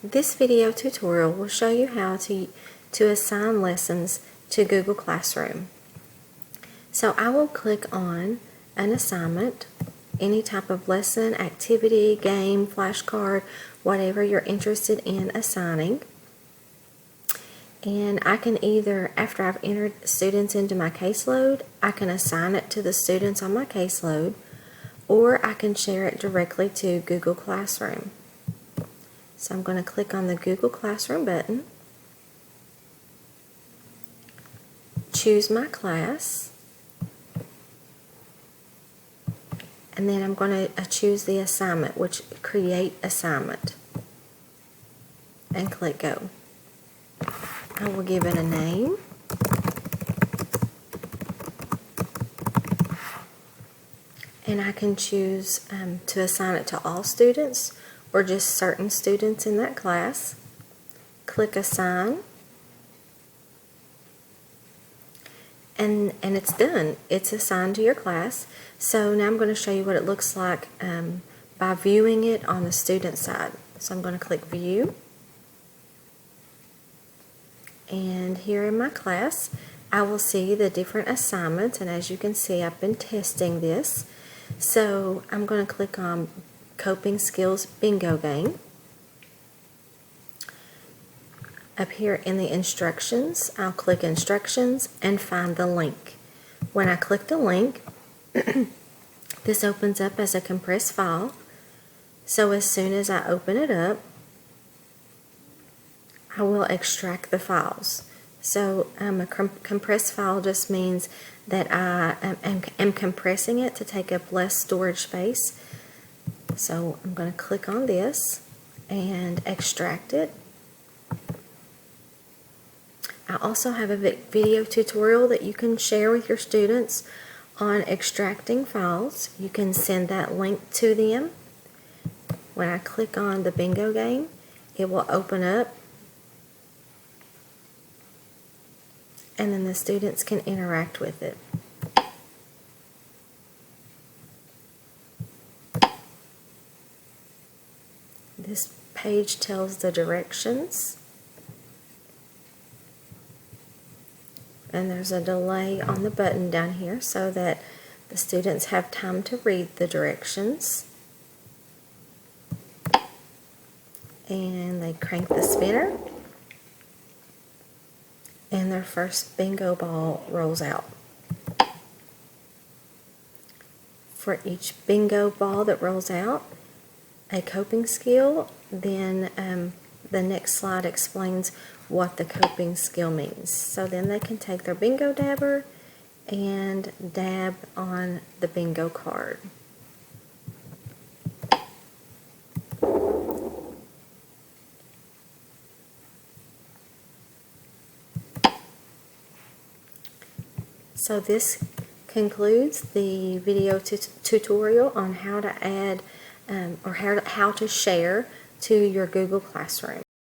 This video tutorial will show you how to assign lessons to Google Classroom. So I will click on an assignment, any type of lesson, activity, game, flashcard, whatever you're interested in assigning. And I can either, after I've entered students into my caseload, I can assign it to the students on my caseload, or I can share it directly to Google Classroom. So I'm going to click on the Google Classroom button, choose my class, and then I'm going to choose the assignment, which create assignment, and click go. I will give it a name. And I can choose to assign it to all students or just certain students in that class. Click assign. And it's done. It's assigned to your class. So now I'm going to show you what it looks like by viewing it on the student side. So I'm going to click view. And here in my class, I will see the different assignments. And as you can see, I've been testing this. So I'm going to click on Coping Skills Bingo Game. Up here in the instructions, I'll click Instructions and find the link. When I click the link, this opens up as a compressed file. So as soon as I open it up, I will extract the files. So a compressed file just means that I am compressing it to take up less storage space. So I'm going to click on this and extract it. I also have a video tutorial that you can share with your students on extracting files. You can send that link to them. When I click on the bingo game, it will open up, and then the students can interact with it. This page tells the directions, and there's a delay on the button down here so that the students have time to read the directions. And they crank the spinner, and their first bingo ball rolls out. For each bingo ball that rolls out, a coping skill, then the next slide explains what the coping skill means. So then they can take their bingo dabber and dab on the bingo card. So this concludes the video tutorial on how to add or how to share to your Google Classroom.